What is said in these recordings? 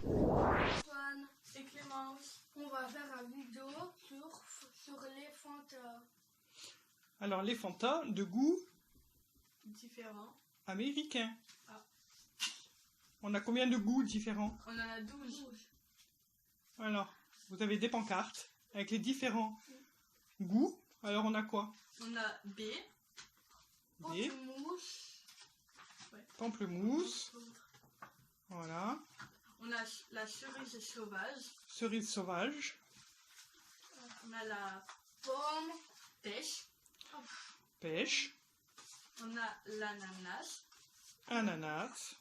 Antoine et Clémence. on va faire une vidéo sur les Fanta. Alors, les Fanta de goût Différents. américain. Ah. On a combien de goûts différents? On en a 12. Alors, vous avez des pancartes avec les différents goûts. Alors, on a quoi? On a B. Des Pamplemousse. pamplemousse. Voilà. On a la cerise sauvage. Cerise sauvage. On a la Pomme. pêche. Pêche. On a l'ananas. Ananas.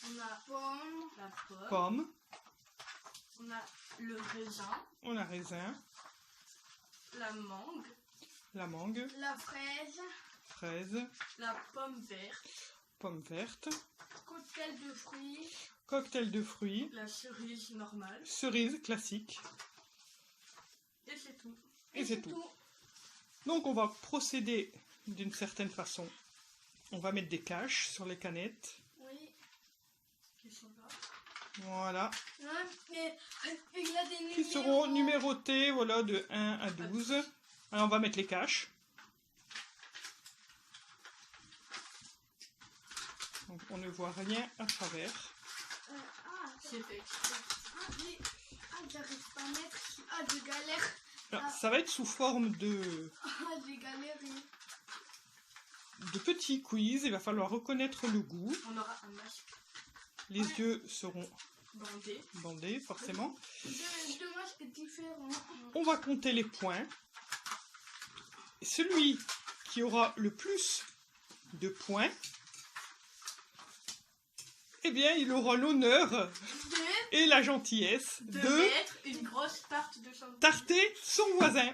On a Pomme. la pomme. Pomme. On a le raisin. On a raisin. La mangue. La mangue. La fraise. Fraise. La pomme verte. Pomme verte. Cocktail de fruits. Cocktail de fruits. La cerise normale. Cerise classique. Et c'est tout. Et c'est tout. Donc on va procéder d'une certaine façon. On va mettre des caches sur les canettes. Oui. Qui sont là. Hein, Voilà. et il y a des numéros. Qui seront numérotées, voilà, de 1 à 12. Alors on va mettre les caches. Donc on ne voit rien à travers. C'est fait. Oui. J'arrive pas à mettre. J'ai galère. Alors, ça va être sous forme de J'ai galéré. petits quiz. Il va falloir reconnaître le goût. On aura un masque Les yeux seront bandé. bandés, forcément. Deux masques différents. On va compter les points. Et celui qui aura le plus de points, eh bien, il aura l'honneur et la gentillesse De de mettre une grosse tarte de chantilly. tarter son voisin.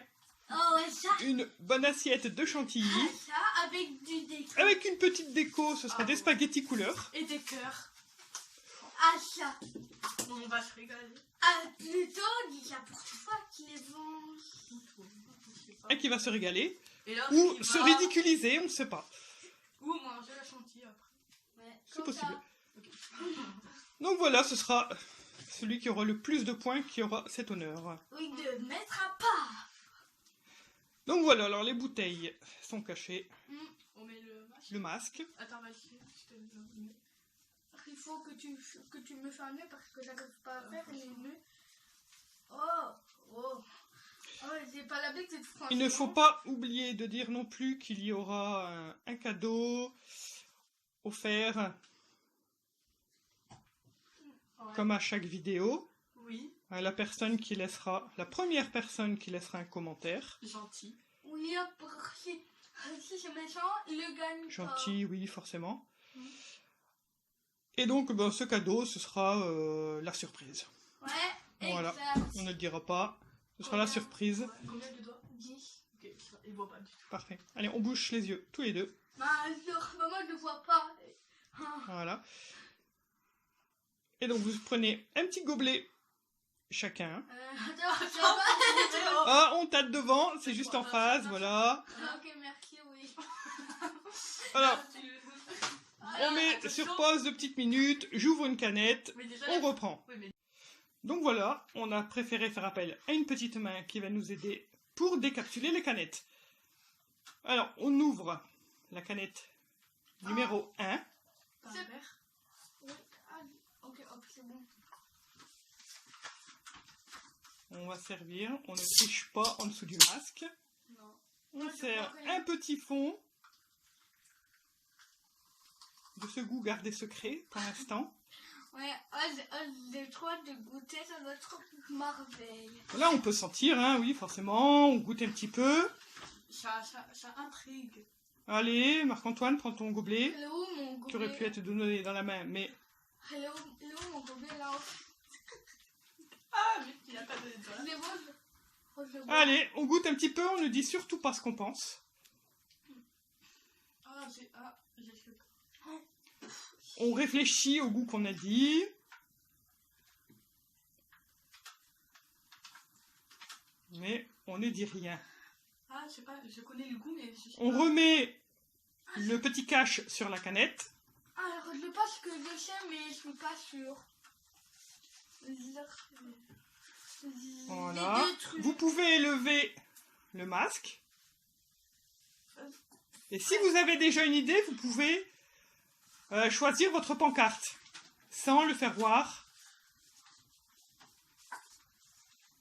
Oh, ouais, ça. Une bonne assiette de chantilly. Ça, avec du déco. Avec une petite déco, ce sera des spaghettis couleur. Et des cœurs. Ah, ça. On va se régaler. Ah, plutôt, dis n'importe quoi qui les vend. Et qui va se régaler. Et là, Ou il se va- ridiculiser, on ne sait pas. Ou manger la chantilly après. Ouais, C'est comme possible. ça. Donc voilà, ce sera celui qui aura le plus de points qui aura cet honneur. Oui, de mettre à part. Donc voilà, alors les bouteilles sont cachées. On met le masque. Le masque. Attends, vas-y. Je te le mets. Il faut que tu me fasses un nœud parce que j'arrive pas à faire les nœuds. Oh, oh. Oh, j'ai pas l'habitude, franchement. Il ne faut pas oublier de dire non plus qu'il y aura un cadeau offert, Ouais. comme à chaque vidéo, Oui, à la première personne qui laissera un commentaire. gentil. Oui, si c'est méchant, il le gagne pas. Gentil, oui, forcément. Et donc, ben, ce cadeau, ce sera la surprise. Ouais, Voilà. exact. On ne le dira pas. Ce sera la surprise. Ouais, combien de doigts? 10. Ok, il voit pas du tout. Parfait. Allez, on bouche les yeux, tous les deux. Bah, maman, je ne vois pas. Voilà. Et donc, vous prenez un petit gobelet chacun. Attends, Ah, on tâte devant, c'est juste en face, voilà. ok, merci, oui. Alors, on met sur pause de petites minutes, j'ouvre une canette, Mais déjà, on reprend. Oui, mais... Donc voilà, on a préféré faire appel à une petite main qui va nous aider pour décapsuler les canettes. Alors, on ouvre la canette numéro 1. Pas un C'est- verre. Oui, ok, hop, c'est bon. On va servir, on ne triche pas en dessous du masque. Non. On sert un petit fond. De ce goût gardé secret pour l'instant. Ouais, j'ai trop hâte de goûter, ça doit être merveille. Là, on peut sentir, hein, oui, forcément. On goûte un petit peu. Ça intrigue. Allez, Marc-Antoine, prends ton gobelet. Elle est où mon gobelet? Qui aurait pu être donné dans la main, mais... Elle est où mon gobelet là? Ah, mais il n'y a pas de doigts. C'est bon, je vois. Allez, on goûte un petit peu, on ne dit surtout pas ce qu'on pense. Ah, j'ai fait peur. On réfléchit au goût qu'on a dit. Mais on ne dit rien. Ah, je sais pas, je connais le goût, mais je sais On pas. remet le petit cache sur la canette. Alors, je pense que je sais, mais je suis pas sûre. Voilà. Des trucs. Vous pouvez lever le masque. Et si vous avez déjà une idée, vous pouvez choisir votre pancarte sans le faire voir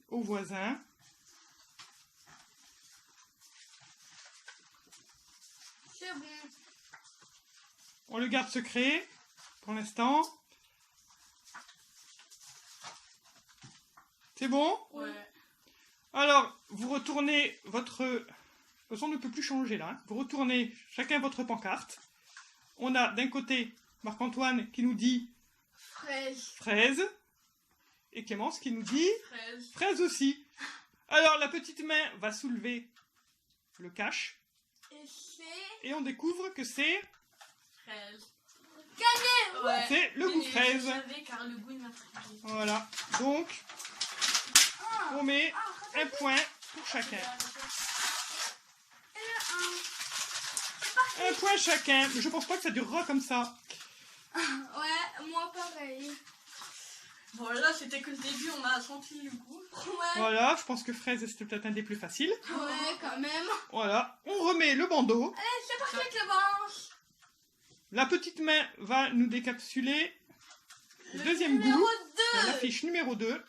aux voisins. C'est bon. On le garde secret pour l'instant. C'est bon? Ouais. Alors, vous retournez votre... De toute façon, on ne peut plus changer là. Hein. Vous retournez chacun votre pancarte. On a d'un côté Marc-Antoine qui nous dit Fraise. fraise. Et Clémence qui nous dit Fraise. fraise aussi. Alors, la petite main va soulever le cache. Et c'est... Et on découvre que c'est Fraise. Gagné. Ouais. C'est le goût Mais fraise. Je savais car le goût il m'a intrigué. Voilà. Donc, on met un point pour chacun. Un point chacun. Mais je pense pas que ça durera comme ça. Ouais, moi pareil. Bon là c'était que le début, on a senti le goût. Ouais. Voilà, je pense que fraise c'était peut-être un des plus faciles. Ouais, quand même. Voilà, on remet le bandeau. Allez, c'est parti, Clémence. La petite main va nous décapsuler le deuxième Numéro goût. 2. La fiche numéro 2.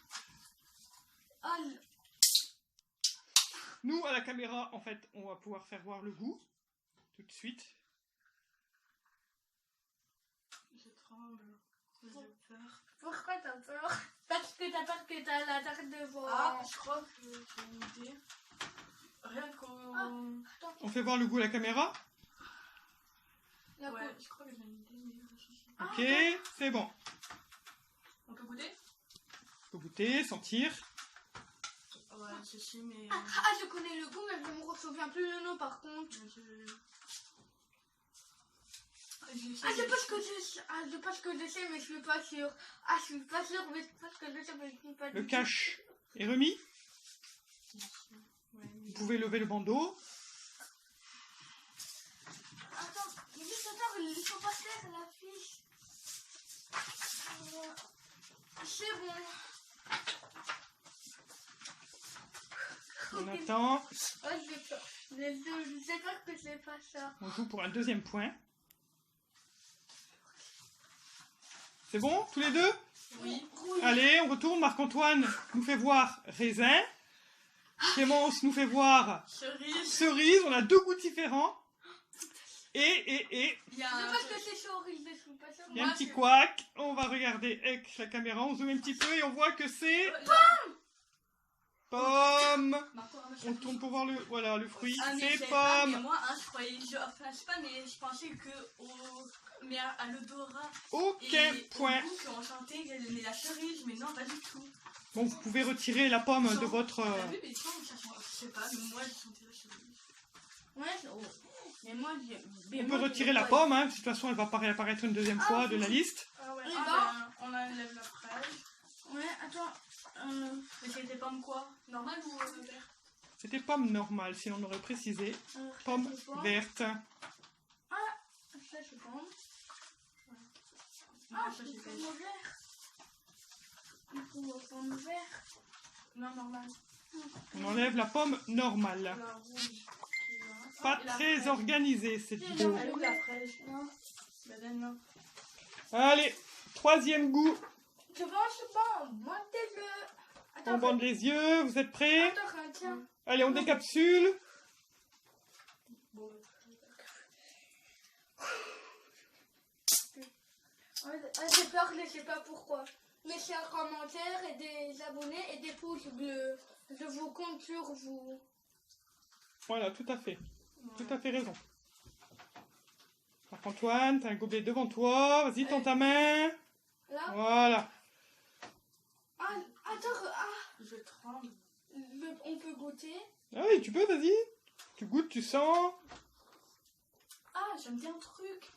Nous, à la caméra, en fait, on va pouvoir faire voir le goût tout de suite. Je tremble. J'ai peur. Pourquoi t'as peur? Parce que t'as peur que t'as la tarte de voir. Ah, je crois que j'ai une idée. Rien qu'au... On fait voir le goût à la caméra. La Ouais, coupe. je crois que j'ai une idée, mais je sais pas. Ok, c'est bon. On peut goûter? On peut goûter, sentir. Ouais, je sais, mais... Ah, je connais le goût, mais je me souviens plus le nom par contre. Ah, c'est parce que je sais, mais je suis pas sûre. Ah, je suis pas sûre, mais c'est parce que je sais, mais je suis pas Le sûre. cache est remis. Ouais, Vous pouvez lever le bandeau. Attends, il faut pas faire la fiche. C'est bon. On attend. Oh, j'ai peur. Je sais pas que c'est pas ça. On joue pour un deuxième point. C'est bon, tous les deux? Oui. Allez, on retourne. Marc-Antoine nous fait voir raisin. Clémence nous fait voir Cerise. cerise. On a deux goûts différents. Et Il y a C'est un... parce que c'est chaud, je suis pas sûre. il y a un Moi, petit c'est- couac. On va regarder avec la caméra. On zoome un petit peu et on voit que c'est pomme. On tourne pour voir le, voilà, le fruit. Ah, mais C'est je savais pas, mais pomme. moi, je croyais... Enfin, je sais pas, mais je pensais que mais à l'odorat Aucun et point. au goût qu'on sentait, il y avait la cerise, mais non, pas du tout. Bon, vous pouvez retirer la pomme de votre... T'as vu, mais ça, je sais pas, mais moi, je sentais la cerise. Ouais, oh. Mais moi, On peut retirer la pomme, hein. De toute façon, elle va pas réapparaître une deuxième fois de la liste. Ah ouais, Et on enlève la fraise. Ouais, attends. Mais c'était pomme quoi? Normal ou vert? C'était pomme normale, si on aurait précisé. Pomme verte. Ça, c'est pomme. Non, Ah, ça c'est c'est pomme vert. vert. Du coup, pomme vert. Non, normal. On enlève la pomme normale. La rouge. qui est là. Pas Et la très fraise. organisée cette vidéo. Elle est où la fraise? Non. Bah, donne-la. Allez, troisième goût. Je pense pas. Montez-le. On Attends, bande les yeux, vous êtes prêts? attends, tiens. Allez, on décapsule. Bon, J'ai peur, je sais pas pourquoi. Mais c'est un commentaire et des abonnés et des pouces bleus. Je vous compte sur vous. Voilà, tout à fait. Tout à fait raison. Marc-Antoine, t'as un gobelet devant toi. Vas-y, tends ta main. Là. Voilà. Ah, attends, je tremble. on peut goûter. Ah oui, tu peux, vas-y. Tu goûtes, tu sens. Ah, j'aime bien un truc.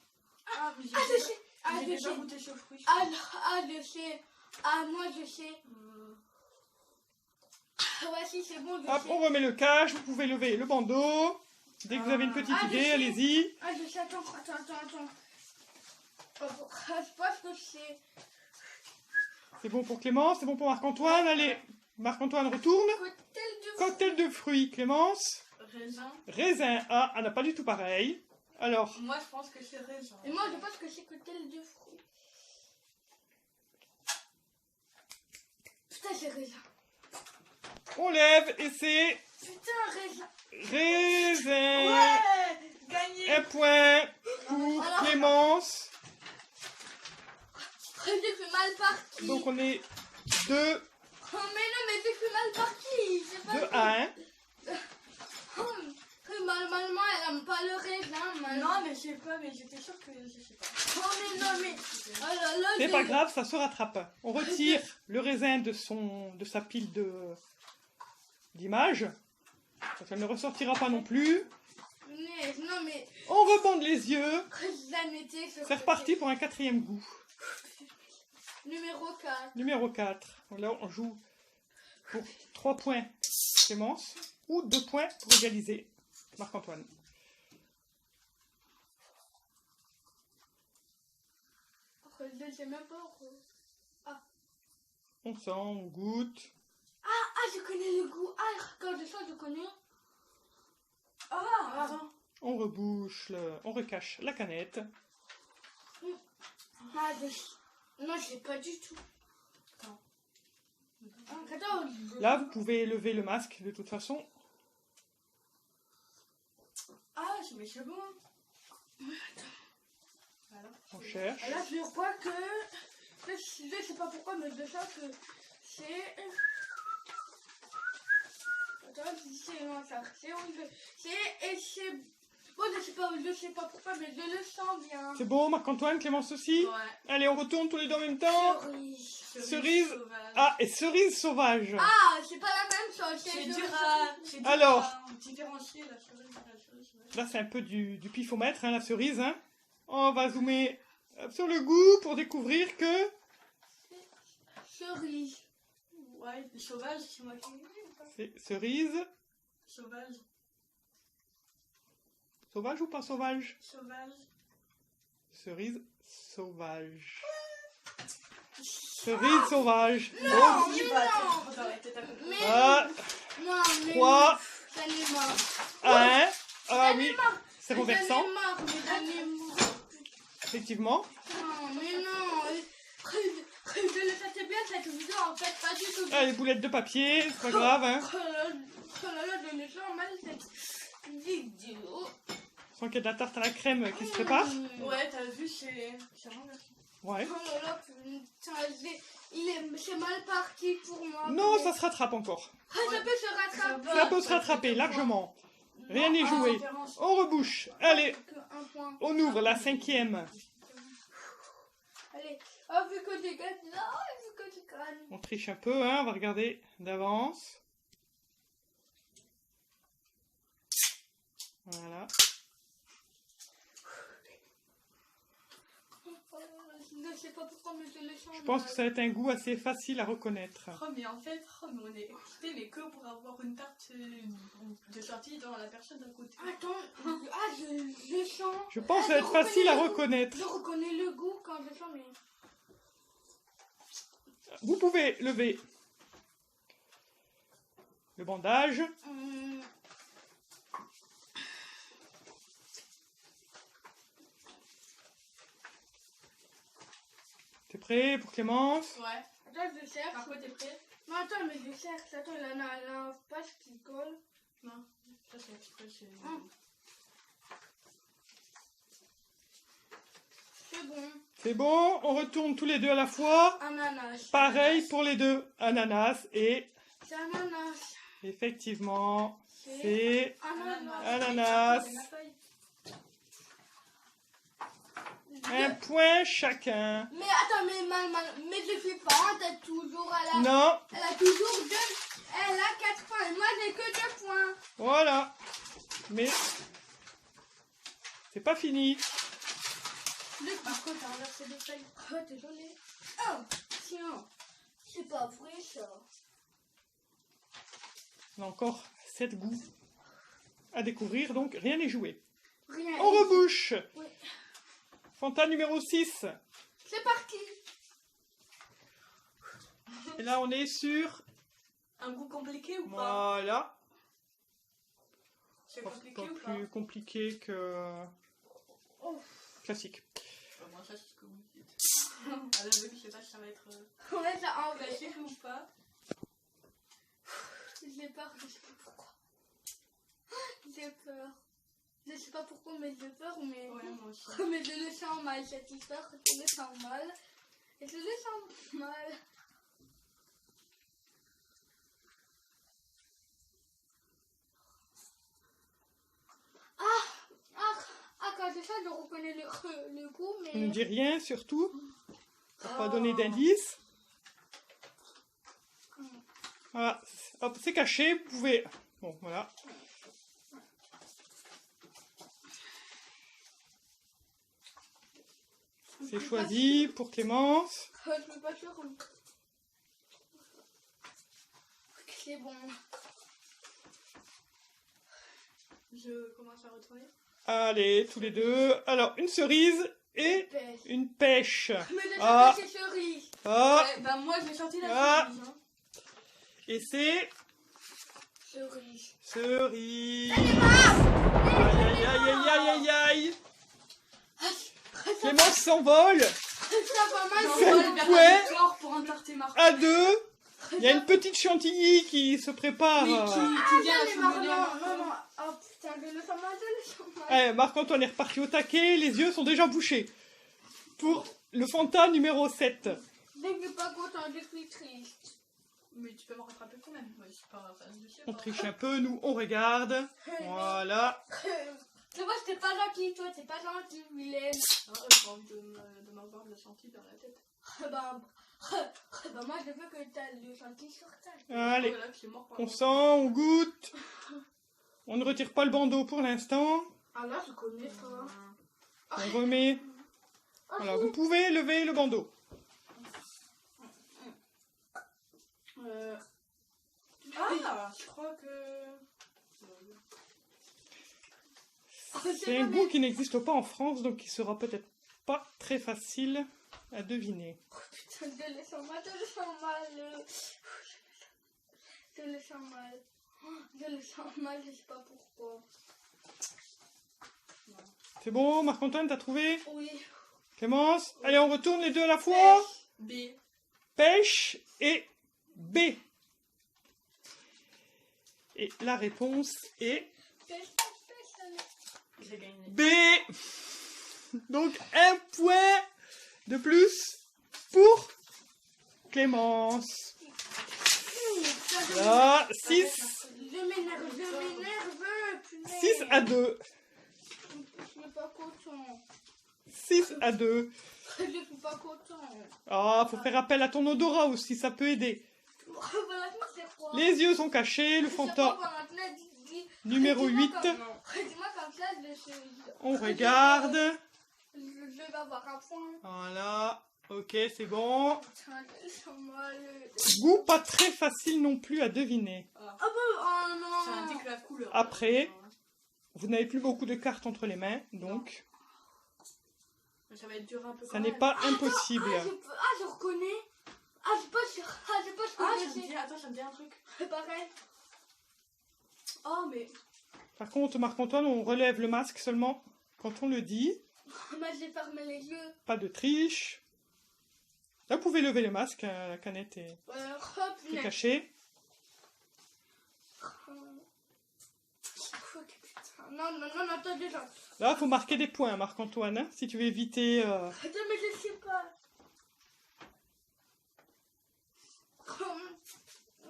Ah, mais Ah, je sais. Ah, j'ai je déjà sais. goûté ce fruit. Je sais. Ah, moi, je sais. Voici, c'est bon, je Hop, sais. on remet le cache. Vous pouvez lever le bandeau. Dès que vous avez une petite Ah, je idée, sais. allez-y. Ah, je sais. Attends. Je pense que c'est... C'est bon pour Clémence, c'est bon pour Marc-Antoine. Allez, Marc-Antoine retourne. Cocktail de Cocktail de fruits, Clémence. Raisin. Raisin. Ah, elle n'a pas du tout pareil. Alors, Moi, je pense que c'est raisin. Et moi, je pense que c'est cocktail de fruits. Putain, c'est raisin. on lève et c'est Putain, raisin. raisin. Ouais, gagné. Un point pour Alors- Clémence. J'ai fait mal parti. Donc on est 2 Oh, mais non, mais j'ai fait mal parti. C'est pas 2 à 1. Oh, normalement, elle aime pas le raisin. Mal. Non, mais je sais pas, mais j'étais sûre que je sais pas. Oh, mais non, mais. Oh là là, C'est pas grave, ça se rattrape. On retire le raisin de sa pile d'images. Parce qu'elle ne ressortira pas non plus. Mais, non, mais. On rebande les yeux. Raisin était sur C'est reparti pour un 4e goût. Numéro 4. Numéro 4. Là, on joue pour 3 points Clémence ou 2 points pour égaliser Marc-Antoine. Je sais même pas. On sent, on goûte. Ah, je connais le goût. Ah, quand je sens, je connais. Ah, attends. On rebouche, on recache la canette. Ah, non, je sais pas du tout. Attends. Là, vous pouvez lever le masque de toute façon. Ah, mais c'est bon. Voilà. On cherche. Là, je crois que. Je sais pas pourquoi, mais je sens que c'est. Attends, c'est. Non, ça. C'est. Bon, je sais pas pourquoi, mais je le sens bien. C'est bon, Marc-Antoine, Clémence aussi. Ouais. Allez, on retourne tous les deux en même temps. Cerise. Cerise. sauvage. Ah, et cerise sauvage. Ah, c'est pas la même chose. C'est de- dur à Alors. différencier la cerise de la cerise. Ouais. Là, c'est un peu du pifomètre, hein, la cerise. Hein. On va zoomer sur le goût pour découvrir que... Cerise. Ouais, sauvage, c'est moi qui l'ai dit ou pas? C'est cerise. Sauvage. Sauvage ou pas sauvage? Sauvage. Cerise sauvage. Cerise sauvage. Non, Bon. mais Bah, non. faut t'arrêter ta copine. Mais Ah, non, mais 3, j'en ai marre. 1. Ah J'en ai oui, marre. c'est renversant, J'en ai marre, mais j'en ai marre. effectivement. Non, mais non. Je le sentais bien cette vidéo, en fait, pas du tout. Ah, les boulettes de papier, c'est pas grave. Hein. Oh là là, je le sens mal cette vidéo. Sans qu'il y ait de la tarte à la crème qui se prépare. Ouais, t'as vu, c'est renversé. Ouais. Oh là là, putain, c'est mal parti pour moi. Non, ça se rattrape encore. Ah, ça peut se rattraper. Ça peut se rattraper largement. Rien n'est joué. On rebouche. Allez, Que un point. on ouvre la 5e. Allez, oh, vu que tu gagnes, non, vu que tu gagnes. On triche un peu, hein. On va regarder d'avance. Voilà. Je sais pas pourquoi, mais je le sens. Je pense que ça va être un goût assez facile à reconnaître. Oh, mais en fait, mais on est excité, mais que pour avoir une tarte de sortie dans la personne d'à côté. Attends, je sens. Je pense que ça va je être facile à reconnais le goût. reconnaître. Je reconnais le goût quand je sens, mais. Vous pouvez lever le bandage. T'es prêt pour Clémence? Ouais. Attends, je cherche. Par quoi t'es prêt? Non, attends, mais je cherche. Attends, il y en a un page qui colle. Non. Ça, c'est exprès, c'est. C'est bon. C'est bon, on retourne tous les deux à la fois. Ananas. Pareil pour les deux. Ananas et C'est ananas. effectivement, c'est Ananas. ananas. Un point chacun. Mais attends, mais je suis pas, t'as toujours, Non, elle a toujours deux, elle a 4 points, et moi j'ai que 2 points. voilà. Mais c'est pas fini. Par contre, t'as renversé des feuilles. Oh, désolé. Oh, tiens, c'est pas vrai ça. On a encore 7 goûts à découvrir, donc rien n'est joué. Rien. On rebouche. Oui. Fanta numéro 6. C'est parti. Et là, on est sur... Un goût compliqué ou pas? Voilà. C'est Pas compliqué ou pas? plus compliqué que... classique. Moi, ça, c'est ce que vous dites. À l'aveugle, je sais pas si ça va être Ouais, ça en vrai. classique ou pas. J'ai peur, je sais pas pourquoi. J'ai peur. Je sais pas pourquoi, mais j'ai peur, mais... Ouais, moi aussi. Mais je le sens mal, cette histoire, je le sens mal. Et je le sens mal. Quand c'est ça, je reconnais le goût, mais... On ne dit rien, surtout. Pour pas donner d'indices. Voilà. Hop, c'est caché. Vous pouvez... Bon, voilà. C'est choisi pour Clémence. Je suis pas sûre. C'est bon. Je commence à retourner. Allez, tous les deux. Alors, une cerise et Pêche. une pêche. Mais le Ah. c'est cerise. Ah, Ouais, bah moi, j'ai sorti la Ah. cerise. Hein. et c'est Cerise. cerise. Aïe, aïe, aïe, aïe, aïe, aïe. Clémence s'envole Ça va mal. Non, C'est on va le aller vers pouet. la victoire pour entarter Marc. à 2. Il y a une petite chantilly qui se prépare. Oui, qui vient Allez, Marc, assembler non, Marc. non, non. Oh putain, je le sens mal, je le sens mal. Eh, Marc-Antoine est reparti au taquet, les yeux sont déjà bouchés. Pour le Fanta numéro 7. Je suis pas content, je suis triste. Mais tu peux me rattraper quand même. Ouais, c'est pas... Enfin, je sais On pas. triche un peu, nous on regarde. Voilà. Tu vois, c'était pas gentil, toi, t'es pas gentil, Mylène. Ah, j'ai envie de m'avoir de la chantilly dans la tête. Bah moi, je veux que t'as le gentil sur ta tête. Allez, Voilà, puis c'est mort par on contre. sent, on goûte. On ne retire pas le bandeau pour l'instant. Ah là, je connais pas. On remet. Voilà, vous pouvez lever le bandeau. Ah, je crois que... C'est un goût qui n'existe pas en France, donc qui sera peut-être pas très facile à deviner. Putain, je le sens mal, je le sens mal. Je le sens mal. Je le sens mal, je sais pas pourquoi. C'est bon, Marc-Antoine, t'as trouvé? Oui. Clémence? Allez, on retourne les deux à la fois. B. Pêche et B. Et la réponse est J'ai gagné. B. Donc un point de plus pour Clémence. Là, 6 Je m'énerve, punaise. 6 à 2. Je suis pas content. 6 à 2. Je suis pas content. Ah, faut faire appel à ton odorat aussi, ça peut aider. Voilà, c'est quoi? Les yeux sont cachés, le Fanta numéro 8. Dis-moi comme ça, On regarde. je vais avoir un point. Voilà. Ok, c'est bon. Putain, je sens mal. Goût pas très facile non plus à deviner. Ah bah, oh non. Ça indique la couleur. Après, vous n'avez plus beaucoup de cartes entre les mains, donc Ça va être dur un peu ça quand n'est même. pas impossible. Je reconnais. C'est pas sûr. C'est pas sûr. Ah, ça me dit... Attends, ça me dit un truc. C'est pareil. Oh, mais... Par contre, Marc-Antoine, on relève le masque seulement quand on le dit. Moi, j'ai fermé les yeux. Pas de triche. Là, vous pouvez lever le masque, hein, la canette est Hop, cachée. Non, attends déjà. Là, il faut marquer des points, Marc-Antoine, hein, si tu veux éviter... Attends, mais je sais pas.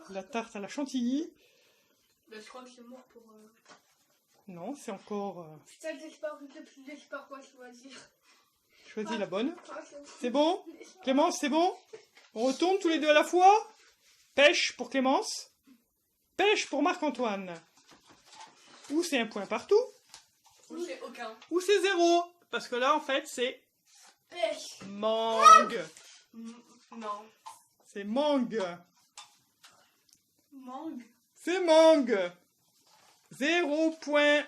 la tarte à la chantilly. Bah, je crois que c'est mort pour... Non, c'est encore... Putain, j'espère quoi choisir. choisis la bonne. Ah, C'est bon? Clémence, c'est bon? On retourne tous les deux à la fois? Pêche pour Clémence. Pêche pour Marc-Antoine. Ou c'est un point partout, Ou c'est aucun. ou c'est 0. Parce que là, en fait, c'est Pêche. mangue. Non. C'est mangue. Mangue. C'est mangue. 0 point.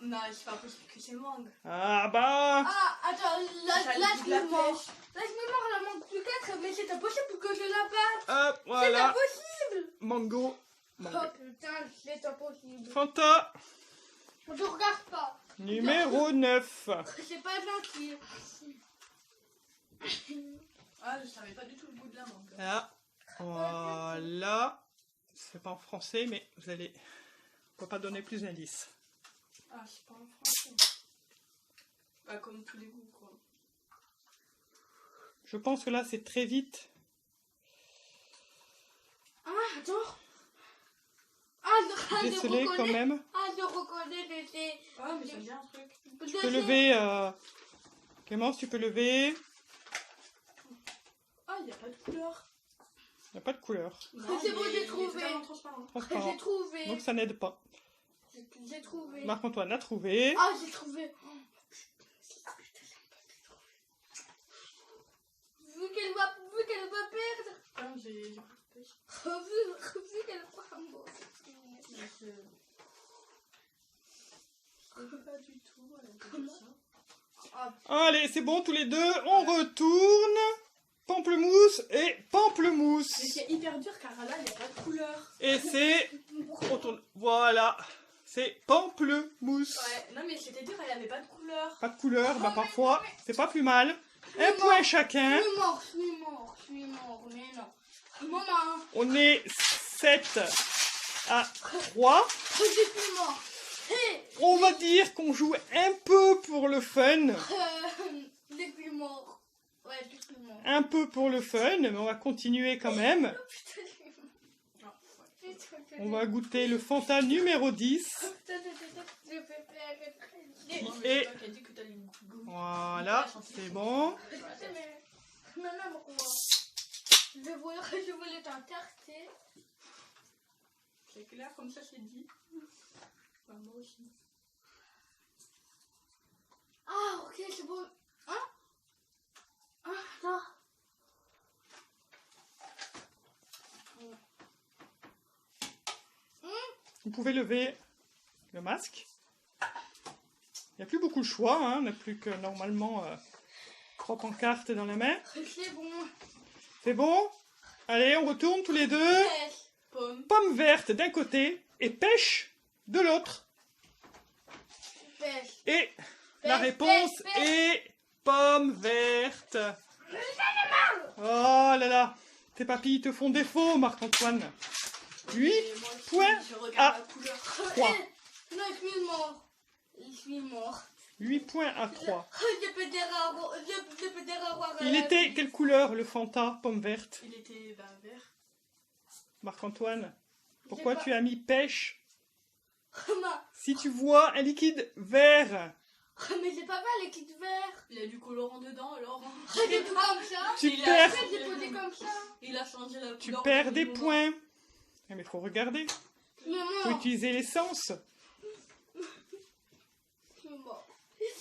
Non, c'est pas possible que c'est mangue. Ah bah. Ah, attends, là, Ça là, dit je de la me mords. pêche. Là, je me mords la manque du 4, mais c'est impossible que je la batte. Hop, C'est voilà. impossible. Mango. Oh putain, c'est impossible. Fanta Je regarde pas. numéro 9. C'est pas gentil. Ah, je savais pas du tout le goût de la mangue. Là. Voilà. C'est pas en français, mais vous allez... On va pas donner plus d'indices. Ah, c'est pas en français. Bah, comme tous les goûts, quoi. Je pense que là, c'est très vite. Ah, attends. Décelé quand même. Ah, je reconnais, c'est... Ah, mais ça me dit un truc. Tu peux lever... Clémence, tu peux lever. Ah, il n'y a pas de couleur. Il n'y a pas de couleur. Non, C'est bon, il est- j'ai il est trouvé. totalement transparent. Transparent. J'ai trouvé. Donc ça n'aide pas. J'ai trouvé. Marc-Antoine a trouvé. Ah, j'ai trouvé. Vu qu'elle va perdre. Ah, j'ai pas de pêche. Vu qu'elle va mourir. Mais c'est pas du tout. Voilà, Comment? ça. Allez, c'est bon, tous les deux. On retourne. Pamplemousse et pamplemousse. Mais c'est hyper dur car là, il n'y a pas de couleur. Et c'est... On tourne. Voilà. C'est pamplemousse. Ouais, non, mais c'était dur, elle avait pas de couleur. Pas de couleur, bah parfois, c'est pas plus mal. Un point chacun. Je suis mort, mais non. Maman, On est 7 à 3. je suis mort. Hé, On va dire qu'on joue un peu pour le fun. je suis mort. Ouais, je suis mort. Un peu pour le fun, mais on va continuer quand même. Putain, je suis mort. Non, ouais. Putain, On va goûter le Fanta numéro 10. je fais faire. Moi, mais Et- c'est toi qui as dit que t'allais goûter. Voilà, c'est bon. Mais maman, je voulais t'intercer. C'est clair, comme ça, c'est dit. Bah, moi aussi. Ah, ok, c'est bon. Hein? Ah, attends. Vous pouvez lever le masque. Il n'y a plus beaucoup de choix, hein. On n'a plus que normalement 3 pancartes dans la main. C'est bon. C'est bon? Allez, on retourne tous les deux. Pêche. Pomme. Pomme verte d'un côté et pêche de l'autre. Pêche. Et la Pêche, réponse pêche, pêche. est pomme verte. Oh là là, tes papilles te font défaut, Marc-Antoine. 8 Et moi aussi, points je à regarde la couleur. 3. Non, je suis mort. Je suis mort. 8 points à 3. Je peux dire avoir Il était quelle couleur le Fanta pomme verte? Il était vert. Marc-Antoine, pourquoi J'ai pas- tu as mis pêche? Comment? Si tu vois un liquide vert, Mais c'est pas mal, les kits verts. Il a du colorant dedans, alors. J'ai tout comme ça. tu Il a- perds, J'ai posé comme ça. Il a changé la couleur. tu au perds dernier des moment. points. Mais il faut regarder, Mais faut mort. utiliser l'essence. Je suis mort.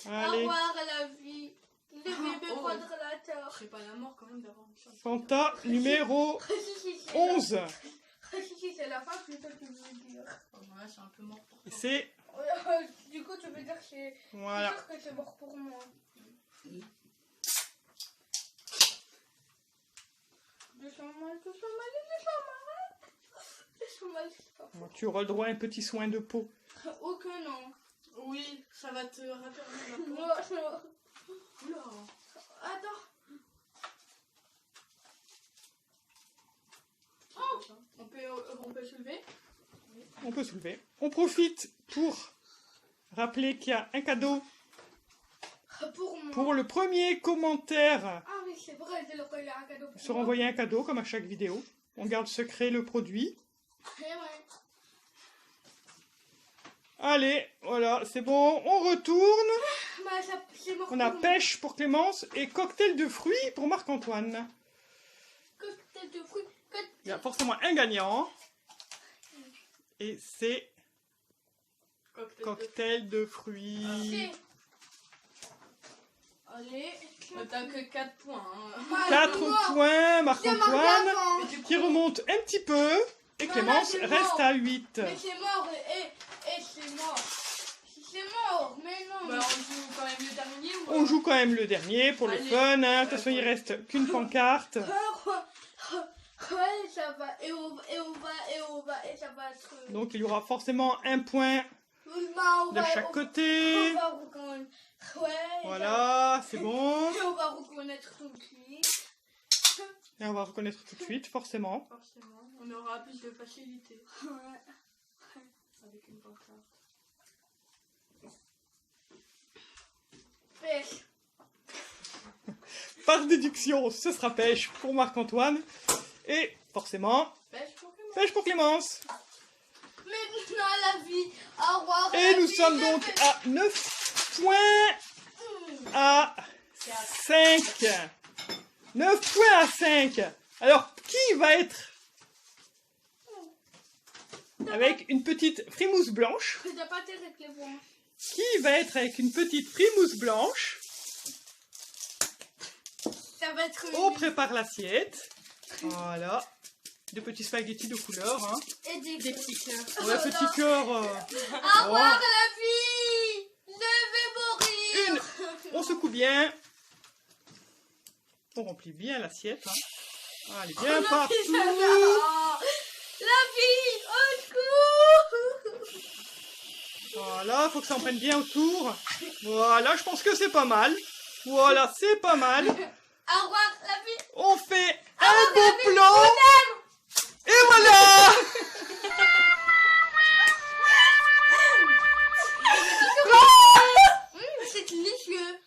Au Allez, revoir la vie. Le bébé Oh. quadrilatère. Je serais pas la mort quand même d'avoir une chance. Fanta numéro Si, 11. si, c'est la fin, c'est ça que tu veux dire. Oh, bon, là, c'est un peu mort pour Et toi. c'est, Du coup, tu veux dire que c'est voilà. sûr que c'est mort pour moi. Je sens mal, je sens mal, je sens mal. Je sens mal, c'est pas faux. Tu auras le droit à un petit soin de peau. Oh que non. Oui, ça va te raffermir la peau. Non, non. Oula. Attends. On peut soulever. On peut soulever. On profite pour rappeler qu'il y a un cadeau Pour moi. pour le premier commentaire. Ah oui, c'est vrai, j'ai le collier un cadeau pour Se moi. renvoyer un cadeau comme à chaque vidéo. On garde secret le produit. Eh ouais. Allez, voilà, c'est bon. On retourne. Bah, c'est mort On a pour pêche pour Clémence et cocktail de fruits pour Marc-Antoine. moi. Cocktail de fruits. Il y a forcément un gagnant. Et c'est cocktail de fruits. C'est... Allez. T'as que 4 points. Hein. 4 points, C'est Marc-Antoine, mort Mais du coup, qui remonte un petit peu. Et Non, Clémence là, c'est reste mort. à 8. Mais c'est mort et c'est mort. C'est mort, mais non. bah, on joue quand même le dernier ou On joue quand même le dernier pour le Allez. fun. Hein. De toute façon, il reste qu'une pancarte. Ouais, ça va. Et ça va être... Donc il y aura forcément un point de chaque côté. On va reconnaître. Ouais. Voilà, c'est bon. Et on va reconnaître tout de suite. Et on va reconnaître tout de suite, forcément. Forcément, on aura plus de facilité Ouais. avec une pancarte. Pêche. Par déduction, ce sera pêche pour Marc-Antoine. Et forcément, Pêche pour Clément. pêche pour Clémence. Maintenant la vie. Au revoir. Et la nous vie, sommes la donc vie. à 9 points à 5. 9 points à 5. Alors, qui va être avec une petite frimousse blanche? T'as pas tes avec les bons. Qui va être avec une petite frimousse blanche? Ça va être... On prépare l'assiette. Voilà. Des petits spaghettis de couleur. Hein. Et des petits cœurs. Ouais, petit cœur. Au revoir la vie. Je vais mourir. On secoue bien. On remplit bien l'assiette. Hein. Allez, bien partout. La vie, au secours. Voilà, faut que ça en prenne bien autour. Voilà, je pense que c'est pas mal. Voilà, c'est pas mal. Au revoir la vie. On fait un beau plan. Et voilà. C'est délicieux.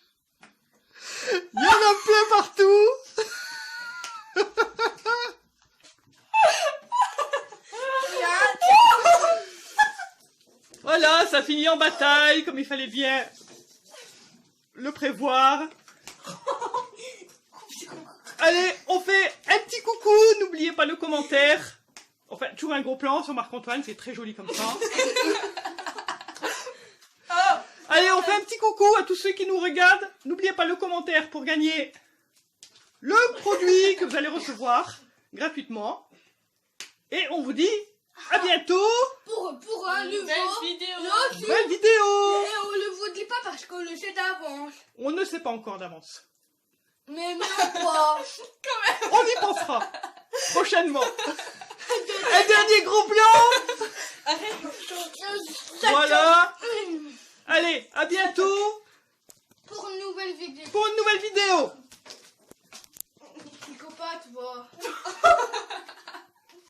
Il y en a plein partout. Voilà, ça finit en bataille, comme il fallait bien le prévoir. Allez, on fait un petit coucou, n'oubliez pas le commentaire. Enfin, toujours un gros plan sur Marc-Antoine, c'est très joli comme ça. Allez, on fait un petit coucou à tous ceux qui nous regardent. N'oubliez pas le commentaire pour gagner le produit que vous allez recevoir gratuitement. Et on vous dit à bientôt Pour un nouveau... Belle vidéo. nouvelle vidéo. Et on ne vous dit pas parce qu'on le sait d'avance. On ne sait pas encore d'avance. Mais même pas. On y pensera prochainement. Un dernier gros plan. Voilà. Allez, à bientôt Pour une nouvelle vidéo. pour une nouvelle vidéo. Psychopathe, va.